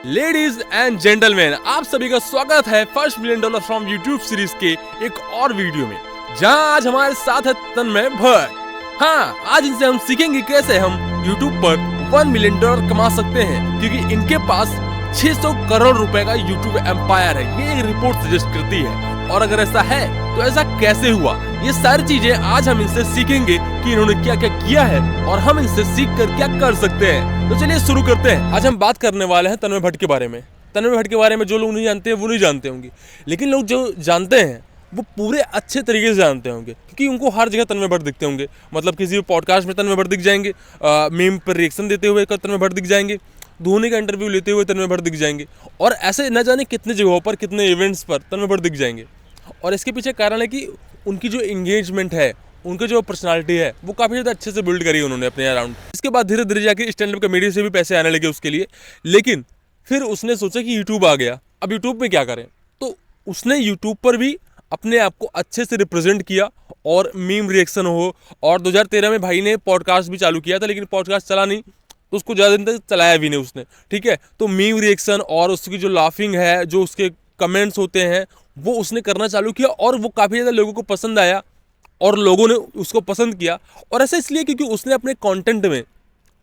Ladies and gentleman, आप सभी का स्वागत है first million dollar from YouTube series के एक और वीडियो में, जहां आज हमारे साथ है तन्मय भट्ट। हाँ, आज इनसे हम सीखेंगे कैसे हम यूट्यूब पर 1 मिलियन डॉलर कमा सकते हैं, क्योंकि इनके पास 600 करोड़ रुपए का यूट्यूब एम्पायर है, ये रिपोर्ट सजेस्ट करती है। और अगर ऐसा है तो ऐसा कैसे हुआ, ये सारी चीजें आज हम इनसे सीखेंगे कि इन्होंने क्या क्या किया है और हम इनसे सीख कर क्या कर सकते हैं। तो चलिए शुरू करते हैं। आज हम बात करने वाले हैं तन्मय भट्ट के बारे में। तन्मय भट्ट के बारे में जो लोग नहीं जानते हैं वो नहीं जानते होंगे, लेकिन लोग जो जानते हैं वो पूरे अच्छे तरीके से जानते होंगे, क्योंकि उनको हर जगह तन्मय भट्ट दिखते होंगे। मतलब किसी भी पॉडकास्ट में तन्मय भट्ट दिख जाएंगे, मीम पर रिएक्शन देते हुए तन्मय भट्ट दिख जाएंगे, धोनी का इंटरव्यू लेते हुए तन्मय भट्ट दिख जाएंगे, और ऐसे न जाने कितने जगहों पर, कितने इवेंट्स पर तन्मय भट्ट दिख जाएंगे। और इसके पीछे कारण है कि उनकी जो इंगेजमेंट है, उनकी जो पर्सनालिटी है, वो काफ़ी ज़्यादा अच्छे से बिल्ड करी उन्होंने अपने अराउंड। इसके बाद धीरे धीरे जाके स्टैंड अप कॉमेडी से भी पैसे आने लगे उसके लिए, लेकिन फिर उसने सोचा कि यूट्यूब आ गया, अब यूट्यूब में क्या करें। तो उसने यूट्यूब पर भी अपने आप को अच्छे से रिप्रेजेंट किया, और मीम रिएक्शन हो, और 2013 में भाई ने पॉडकास्ट भी चालू किया था, लेकिन पॉडकास्ट चला नहीं, तो उसको ज़्यादा दिन तक चलाया भी नहीं उसने। ठीक है, तो मीम रिएक्शन और उसकी जो लाफिंग है, जो उसके कमेंट्स होते हैं, वो उसने करना चालू किया, और वो काफ़ी ज़्यादा लोगों को पसंद आया, और लोगों ने उसको पसंद किया। और ऐसा इसलिए क्योंकि उसने अपने कंटेंट में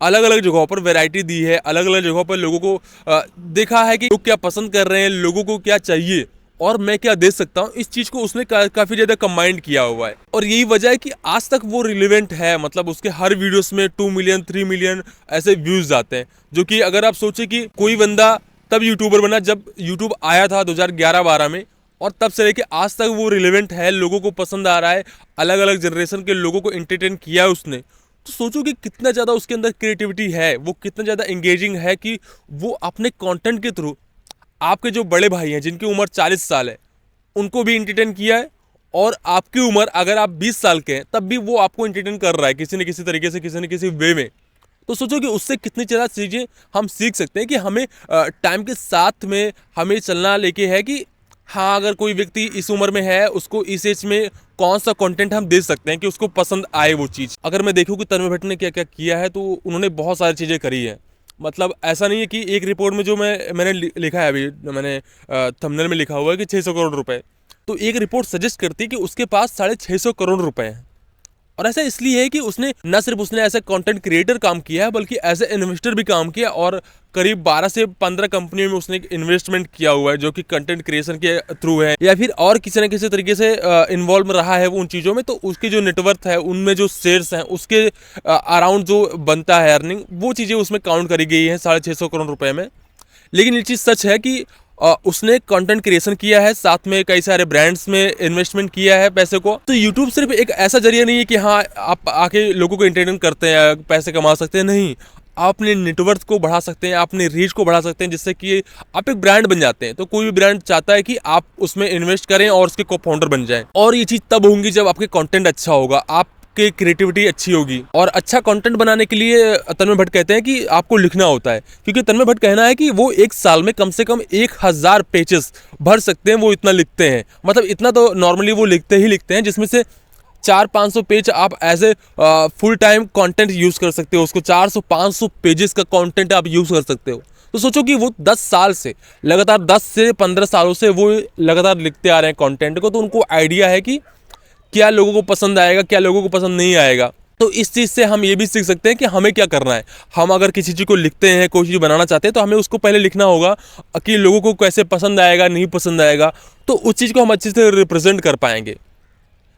अलग अलग जगहों पर वैरायटी दी है, अलग अलग जगहों पर लोगों को देखा है कि लोग क्या पसंद कर रहे हैं, लोगों को क्या चाहिए और मैं क्या दे सकता हूँ। इस चीज़ को उसने काफ़ी ज़्यादा कंबाइंड किया हुआ है, और यही वजह है कि आज तक वो रिलेवेंट है। मतलब उसके हर वीडियोस में 2 मिलियन 3 मिलियन ऐसे व्यूज़ आते हैं, जो कि अगर आप सोचे कि कोई बंदा तब यूट्यूबर बना जब यूट्यूब आया था 2011-12 में, और तब से लेके आज तक वो रिलेवेंट है, लोगों को पसंद आ रहा है, अलग अलग जनरेशन के लोगों को एंटरटेन किया है उसने। तो सोचो कि कितना ज़्यादा उसके अंदर क्रिएटिविटी है, वो कितना ज़्यादा एंगेजिंग है कि वो अपने कंटेंट के थ्रू आपके जो बड़े भाई हैं जिनकी उम्र 40 साल है उनको भी एंटरटेन किया है, और आपकी उम्र अगर आप 20 साल के हैं तब भी वो आपको एंटरटेन कर रहा है किसी न किसी तरीके से, किसी न किसी वे में। तो सोचो कि उससे कितनी ज़्यादा चीज़ें हम सीख सकते हैं कि हमें टाइम के साथ में हमें चलना लेके है कि हाँ, अगर कोई व्यक्ति इस उम्र में है, उसको इस एज में कौन सा कंटेंट हम दे सकते हैं कि उसको पसंद आए वो चीज़। अगर मैं देखूँ कि तन्मय भट्ट ने क्या क्या किया है, तो उन्होंने बहुत सारी चीज़ें करी हैं। मतलब ऐसा नहीं है कि एक रिपोर्ट में जो मैंने लिखा है, अभी मैंने थंबनेल में लिखा हुआ है कि 600 करोड़ रुपए, तो एक रिपोर्ट सजेस्ट करती है कि उसके पास 650 करोड़ रुपए हैं। और ऐसा इसलिए है कि उसने न सिर्फ उसने ऐसे कंटेंट क्रिएटर काम किया है, बल्कि एज ए इन्वेस्टर भी काम किया, और करीब 12 से 15 कंपनियों में उसने इन्वेस्टमेंट किया हुआ है, जो कि कंटेंट क्रिएशन के थ्रू है, या फिर और किसी न किसी तरीके से इन्वॉल्व रहा है वो उन चीज़ों में। तो उसकी जो नेटवर्थ है, उनमें जो शेयर्स हैं, उसके अराउंड जो बनता है अर्निंग, वो चीज़ें उसमें काउंट करी गई हैं 650 करोड़ रुपए में। लेकिन ये चीज़ सच है कि उसने कंटेंट क्रिएशन किया है, साथ में कई सारे ब्रांड्स में इन्वेस्टमेंट किया है पैसे को। तो यूट्यूब सिर्फ एक ऐसा जरिया नहीं है कि हाँ आप आके लोगों को एंटरटेन करते हैं, पैसे कमा सकते हैं, नहीं। आप अपने नेटवर्क को बढ़ा सकते हैं, अपने रीच को बढ़ा सकते हैं, जिससे कि आप एक ब्रांड बन जाते हैं। तो कोई भी ब्रांड चाहता है कि आप उसमें इन्वेस्ट करें और उसके को फाउंडर बन जाएं, और ये चीज़ तब होंगी जब आपके कंटेंट अच्छा होगा, आप की क्रिएटिविटी अच्छी होगी। और अच्छा कंटेंट बनाने के लिए तन्मय भट्ट कहते हैं कि आपको लिखना होता है, क्योंकि तन्मय भट्ट कहना है कि वो एक साल में कम से कम 1000 पेजेस भर सकते हैं, वो इतना लिखते हैं। मतलब इतना तो नॉर्मली वो लिखते हैं, जिसमें से 400-500 पेज आप as a full time content use कर सकते हो, उसको 400-500 पेजेस का कंटेंट आप यूज़ कर सकते हो। तो सोचो कि वो 10 साल से लगातार, 10 से 15 सालों से वो लगातार लिखते आ रहे हैं कंटेंट को, तो उनको आइडिया है कि क्या लोगों को पसंद आएगा, क्या लोगों को पसंद नहीं आएगा। तो इस चीज़ से हम ये भी सीख सकते हैं कि हमें क्या करना है। हम अगर किसी चीज़ को लिखते हैं, कोई चीज़ बनाना चाहते हैं, तो हमें उसको पहले लिखना होगा कि लोगों को कैसे पसंद आएगा, नहीं पसंद आएगा, तो उस चीज़ को हम अच्छे से रिप्रेजेंट कर पाएंगे।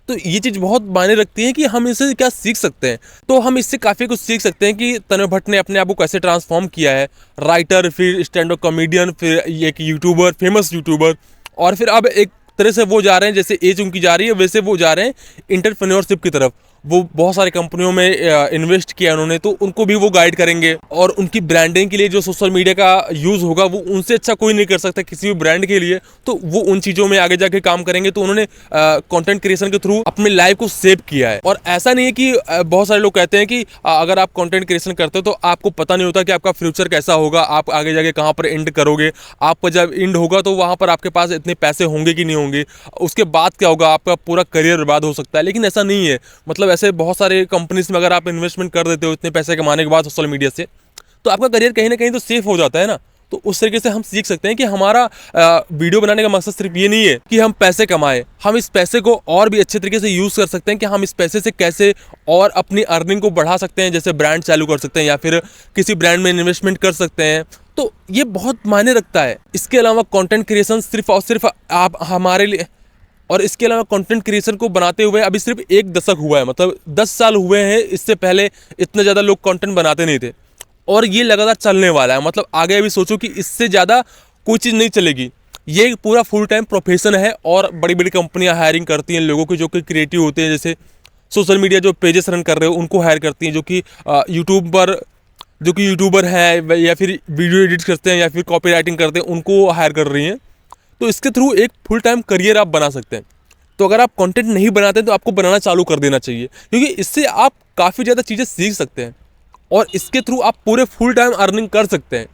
तो ये चीज़ बहुत मायने रखती है कि हम इससे क्या सीख सकते हैं। तो हम इससे काफ़ी कुछ सीख सकते हैं कि तन्मय भट्ट ने अपने आप को कैसे ट्रांसफॉर्म किया है, राइटर, फिर स्टैंड अप कॉमेडियन, फिर एक यूट्यूबर, फेमस यूट्यूबर, और फिर अब एक तरह से वो जा रहे हैं, जैसे एज उनकी जा रही है वैसे वो जा रहे हैं एंटरप्रेन्योरशिप की तरफ। वो बहुत सारी कंपनियों में इन्वेस्ट किया उन्होंने, तो उनको भी वो गाइड करेंगे, और उनकी ब्रांडिंग के लिए जो सोशल मीडिया का यूज़ होगा वो उनसे अच्छा कोई नहीं कर सकता किसी भी ब्रांड के लिए, तो वो उन चीज़ों में आगे जाके काम करेंगे। तो उन्होंने कंटेंट क्रिएशन के थ्रू अपने लाइफ को सेव किया है। और ऐसा नहीं है कि बहुत सारे लोग कहते हैं कि अगर आप कंटेंट क्रिएशन करते हो तो आपको पता नहीं होता कि आपका फ्यूचर कैसा होगा, आप आगे जाके कहाँ पर एंड करोगे, आपका जब एंड होगा तो वहाँ पर आपके पास इतने पैसे होंगे कि नहीं होंगे, उसके बाद क्या होगा, आपका पूरा करियर बर्बाद हो सकता है। लेकिन ऐसा नहीं है। मतलब ऐसे बहुत सारे कंपनीज में अगर आप इन्वेस्टमेंट कर देते हो इतने पैसे कमाने के बाद सोशल मीडिया से, तो आपका करियर कहीं ना कहीं तो सेफ हो जाता है ना। तो उस तरीके से हम सीख सकते हैं कि हमारा वीडियो बनाने का मकसद सिर्फ ये नहीं है कि हम पैसे कमाएं, हम इस पैसे को और भी अच्छे तरीके से यूज़ कर सकते हैं कि हम इस पैसे से कैसे और अपनी अर्निंग को बढ़ा सकते हैं, जैसे ब्रांड चालू कर सकते हैं या फिर किसी ब्रांड में इन्वेस्टमेंट कर सकते हैं। तो ये बहुत मायने रखता है। इसके अलावा कंटेंट क्रिएशन सिर्फ और सिर्फ आप हमारे लिए, और इसके अलावा कंटेंट क्रिएशन को बनाते हुए अभी सिर्फ 1 दशक हुआ है, मतलब 10 साल हुए हैं। इससे पहले इतने ज़्यादा लोग कंटेंट बनाते नहीं थे और ये लगातार चलने वाला है। मतलब आगे अभी सोचो कि इससे ज़्यादा कोई चीज़ नहीं चलेगी। ये पूरा फुल टाइम प्रोफेशन है और बड़ी बड़ी कंपनियां हायरिंग करती हैं लोगों को जो कि क्रिएटिव होते हैं, जैसे सोशल मीडिया जो पेजेस रन कर रहे हो उनको हायर करती हैं, जो कि यूट्यूबर है या फिर वीडियो एडिट करते हैं या फिर कॉपी राइटिंग करते हैं, उनको हायर कर रही हैं। तो इसके थ्रू एक फुल टाइम करियर आप बना सकते हैं। तो अगर आप कंटेंट नहीं बनाते तो आपको बनाना चालू कर देना चाहिए, क्योंकि इससे आप काफ़ी ज़्यादा चीज़ें सीख सकते हैं और इसके थ्रू आप पूरे फुल टाइम अर्निंग कर सकते हैं।